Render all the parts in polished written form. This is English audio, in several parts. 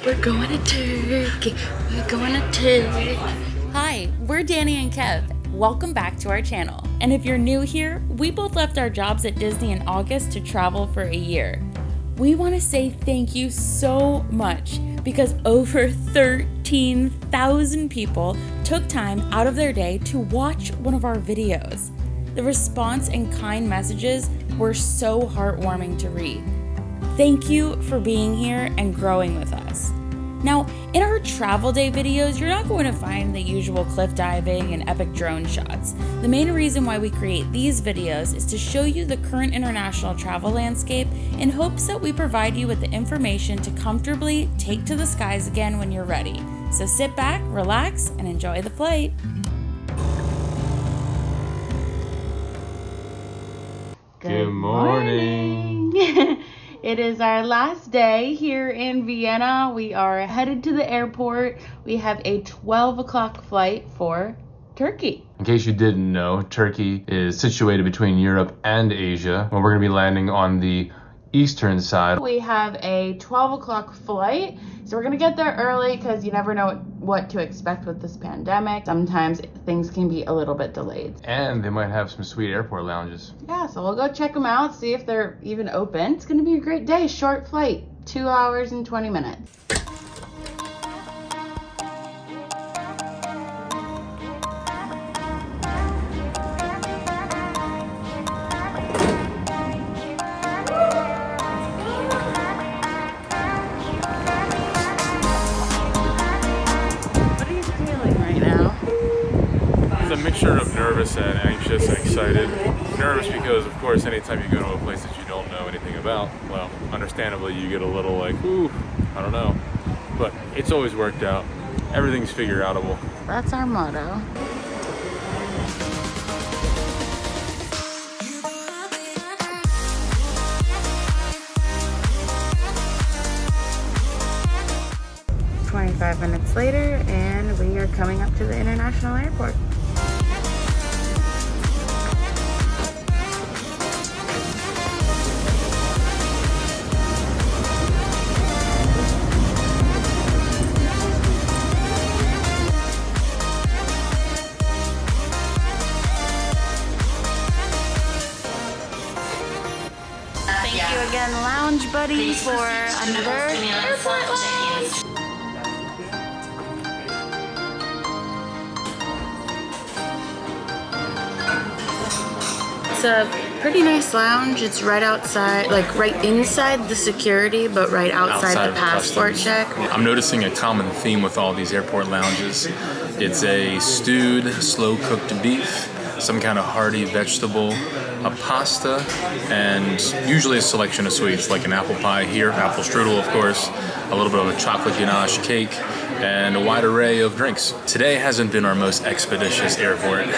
We're going to Turkey. We're going to Turkey. Hi, we're Dani and Kev. Welcome back to our channel. And if you're new here, we both left our jobs at Disney in August to travel for a year. We want to say thank you so much because over 13,000 people took time out of their day to watch one of our videos. The response and kind messages were so heartwarming to read. Thank you for being here and growing with us. Now, in our travel day videos, you're not going to find the usual cliff diving and epic drone shots. The main reason why we create these videos is to show you the current international travel landscape in hopes that we provide you with the information to comfortably take to the skies again when you're ready. So sit back, relax, and enjoy the flight. Good morning. It is our last day here in Vienna. We are headed to the airport. We have a 12 o'clock flight for Turkey. In case you didn't know, Turkey is situated between Europe and Asia. Well, we're going to be landing on the eastern side. We have a 12 o'clock flight, so we're going to get there early because you never know what to expect with this pandemic. Sometimes things can be a little bit delayed. And they might have some sweet airport lounges. Yeah, so we'll go check them out, see if they're even open. It's going to be a great day. Short flight, 2 hours and 20 minutes. A mixture of nervous and anxious and excited. Nervous because, of course, anytime you go to a place that you don't know anything about, well, understandably, you get a little like, ooh, I don't know. But it's always worked out. Everything's figure-outable. That's our motto. Minutes later, and we are coming up to the international airport. Thank you again, Lounge Buddy, for another airport lounge. It's a pretty nice lounge. It's right outside, like right inside the security, but right outside the passport check. I'm noticing a common theme with all these airport lounges. It's a stewed, slow-cooked beef, some kind of hearty vegetable, a pasta, and usually a selection of sweets, like an apple pie here, apple strudel, of course, a little bit of a chocolate ganache cake, and a wide array of drinks. Today hasn't been our most expeditious airport.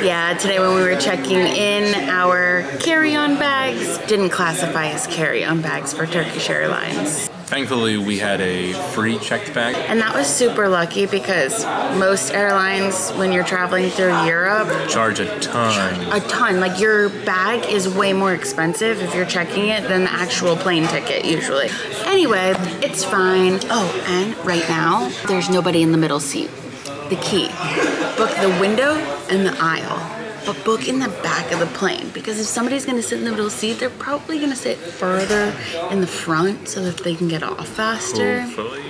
Yeah, today when we were checking in, our carry-on bags didn't classify as carry-on bags for Turkish Airlines. Thankfully, we had a free checked bag. And that was super lucky because most airlines, when you're traveling through Europe, charge a ton. A ton. Like, your bag is way more expensive if you're checking it than the actual plane ticket usually. Anyway, it's fine. Oh, and right now, there's nobody in the middle seat. The key. Book the window and the aisle, but book in the back of the plane, because if somebody's going to sit in the middle seat, they're probably going to sit further in the front so that they can get off faster. Hopefully.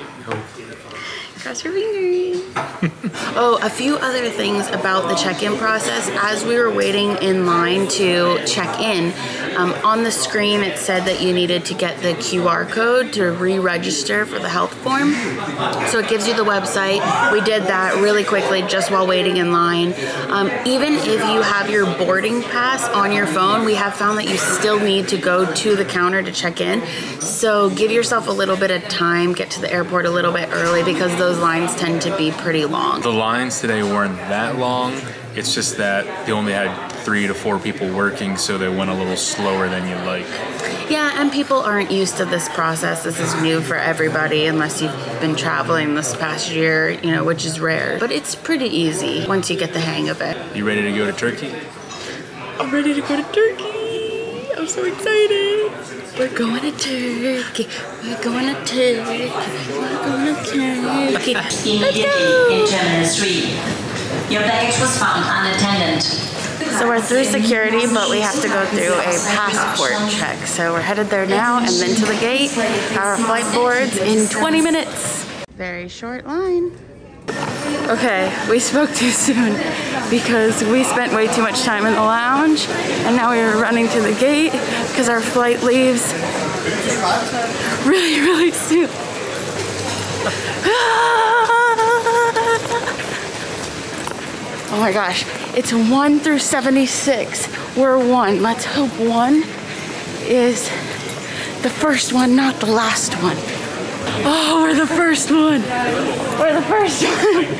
Cross your fingers. Oh, a few other things about the check-in process. As we were waiting in line to check in, on the screen it said that you needed to get the QR code to re-register for the health form. So it gives you the website. We did that really quickly just while waiting in line. Even if you have your boarding pass on your phone, we have found that you still need to go to the counter to check in. So give yourself a little bit of time, get to the airport a little bit early, because those lines tend to be pretty long. The lines today weren't that long. It's just that they only had 3 to 4 people working, so they went a little slower than you'd like. Yeah, and people aren't used to this process. This is new for everybody, unless you've been traveling this past year, you know, which is rare. But it's pretty easy once you get the hang of it. You ready to go to Turkey? I'm ready to go to Turkey. I'm so excited. We're going to Turkey. We're going to Turkey. We're going to Turkey. Immediately in Terminal 3. Your baggage was found unattended. So we're through security, but we have to go through a passport check. So we're headed there now and then to the gate. Our flight boards in 20 minutes. Very short line. Okay, we spoke too soon because we spent way too much time in the lounge and now we are running to the gate because our flight leaves really, really soon. Oh my gosh, it's 1 through 76. We're 1. Let's hope 1 is the first one, not the last one. Oh, we're the first one. We're the first one.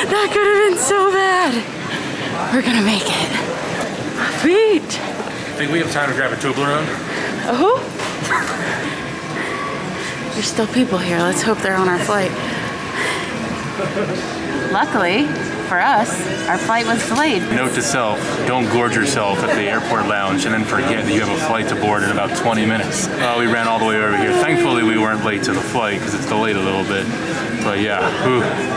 That could have been so bad. We're gonna make it. My feet. Think we have time to grab a Toblerone? Oh. There's still people here. Let's hope they're on our flight. Luckily for us, our flight was delayed. Note to self, don't gorge yourself at the airport lounge and then forget that you have a flight to board in about 20 minutes. We ran all the way over here. Thankfully, we weren't late to the flight because it's delayed a little bit. But yeah,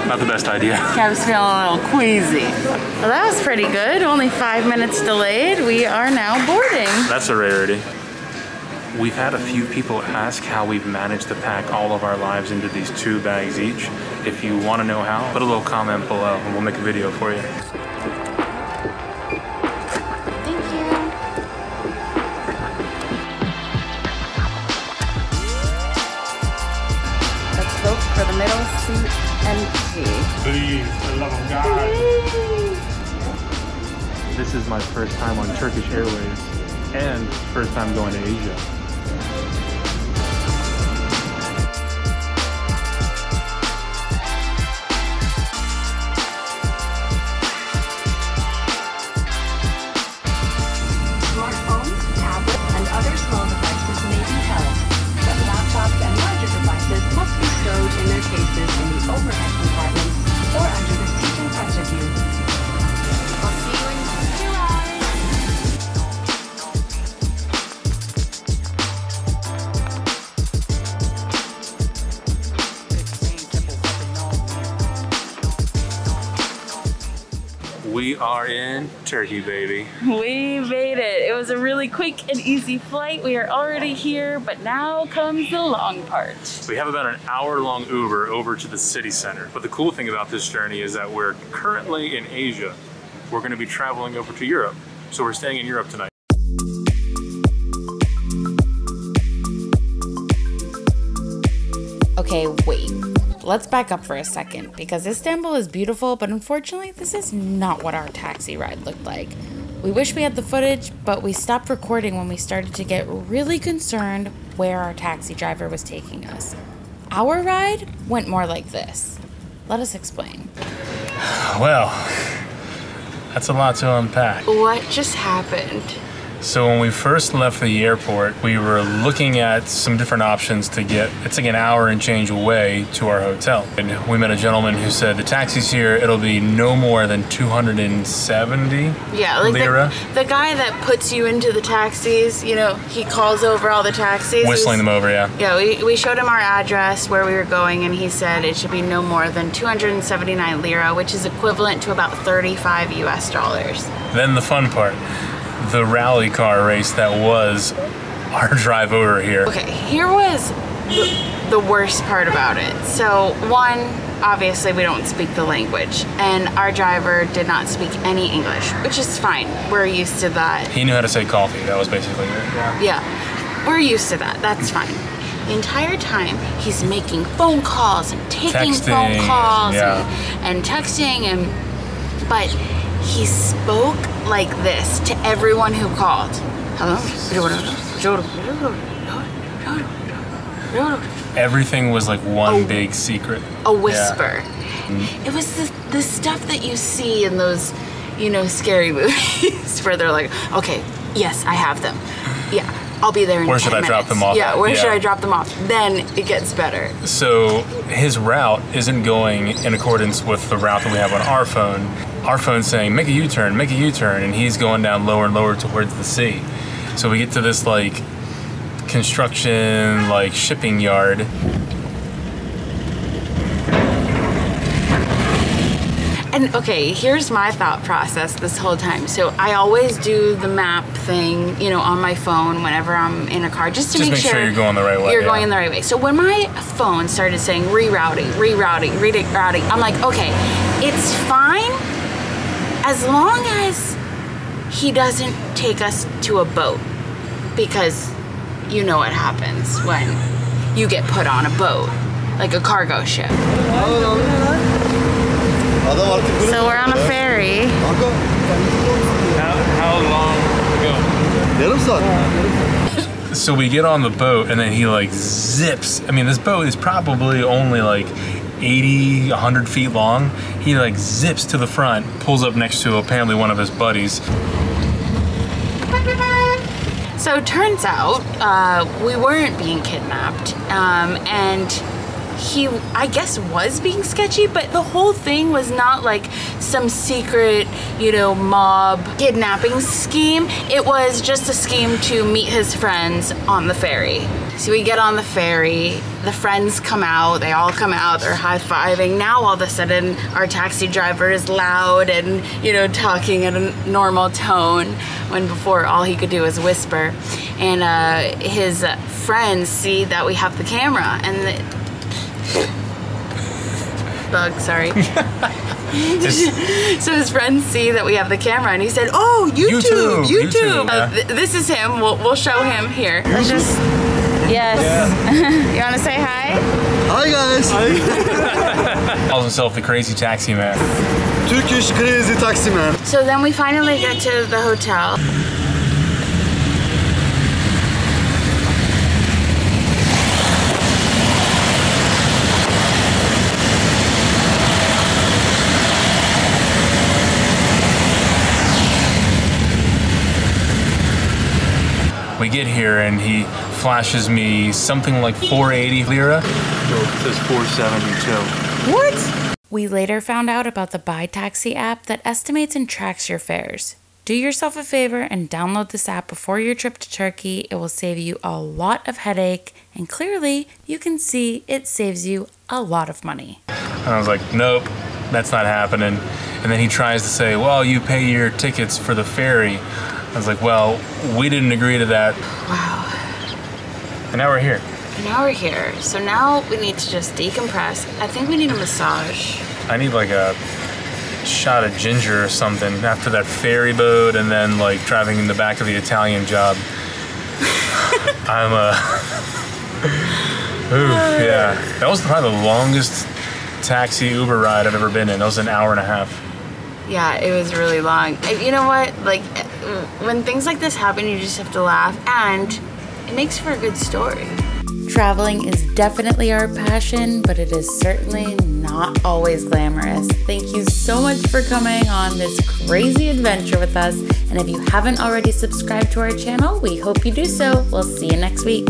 not the best idea. Kev's feeling a little queasy. Well, that was pretty good. Only 5 minutes delayed. We are now boarding. That's a rarity. We've had a few people ask how we've managed to pack all of our lives into these 2 bags each. If you want to know how, put a little comment below and we'll make a video for you. Thank you. Let's vote for the middle seat empty. Please, for the love of God. This is my first time on Turkish Airways and first time going to Asia. We are in Turkey, baby. We made it. It was a really quick and easy flight. We are already here, but now comes the long part. We have about an hour-long Uber over to the city center. But the cool thing about this journey is that we're currently in Asia. We're going to be traveling over to Europe. So we're staying in Europe tonight. Okay, wait. Let's back up for a second because Istanbul is beautiful, but unfortunately this is not what our taxi ride looked like. We wish we had the footage, but we stopped recording when we started to get really concerned where our taxi driver was taking us. Our ride went more like this. Let us explain. Well, that's a lot to unpack. What just happened? So when we first left the airport, we were looking at some different options to get, it's like an hour and change away to our hotel. And we met a gentleman who said the taxis here, it'll be no more than 270 lira. The guy that puts you into the taxis, you know, he calls over all the taxis. Whistling them over, yeah. Yeah, we showed him our address, where we were going, and he said it should be no more than 279 lira, which is equivalent to about $35 US. Then the fun part. The rally car race that was our drive over here. Okay, here was the worst part about it. So one, obviously we don't speak the language, and our driver did not speak any English, which is fine. We're used to that. He knew how to say coffee, that was basically it. Yeah, we're used to that, that's fine. The entire time he's making phone calls and taking phone calls and texting, but he spoke like this to everyone who called. Hello? Everything was like one big secret. A whisper. Yeah. It was the stuff that you see in those, you know, scary movies where they're like, okay, yes, I have them. Yeah, I'll be there in 10 minutes. Where should I drop them off? Yeah, where should I drop them off? Then it gets better. So his route isn't going in accordance with the route that we have on our phone. Our phone's saying, make a U-turn, and he's going down lower and lower towards the sea. So we get to this like construction, like shipping yard. And okay, here's my thought process this whole time. So I always do the map thing, you know, on my phone whenever I'm in a car, just to make sure you're going the right way. You're going in the right way. So when my phone started saying rerouting, I'm like, okay, it's fine as long as he doesn't take us to a boat, because you know what happens when you get put on a boat, like a cargo ship. So we're on a ferry. How long ago? So we get on the boat and then he like zips. I mean, this boat is probably only like 80, 100 feet long. He like zips to the front, pulls up next to apparently one of his buddies. So it turns out we weren't being kidnapped, and he, I guess, was being sketchy, but the whole thing was not like some secret, you know, mob kidnapping scheme. It was just a scheme to meet his friends on the ferry. So we get on the ferry, the friends come out, they all come out, they're high-fiving. Now all of a sudden our taxi driver is loud and, you know, talking at a normal tone, when before all he could do was whisper. And his friends see that we have the camera, and bug, sorry. So his friends see that we have the camera, and he said, "Oh, YouTube. Yeah. This is him. We'll show him here. Let's just, yes. Yeah. You want to say hi? Hi guys. Calls himself the crazy taxi man. Turkish crazy taxi man. So then we finally get to the hotel. We get here and he flashes me something like 480 lira. So it says 472. What? We later found out about the Buy Taxi app that estimates and tracks your fares. Do yourself a favor and download this app before your trip to Turkey. It will save you a lot of headache, and clearly you can see it saves you a lot of money. And I was like, nope, that's not happening. And then he tries to say, well, you pay your tickets for the ferry. I was like, well, we didn't agree to that. Wow. And now we're here. Now we're here. So now we need to just decompress. I think we need a massage. I need like a shot of ginger or something after that ferry boat and then like driving in the back of the Italian job. I'm oof, yeah. That was probably the longest taxi Uber ride I've ever been in. That was an hour and a half. Yeah, it was really long. You know what? Like, when things like this happen, you just have to laugh, and it makes for a good story. Traveling is definitely our passion, but it is certainly not always glamorous. Thank you so much for coming on this crazy adventure with us. And if you haven't already subscribed to our channel, we hope you do so. We'll see you next week.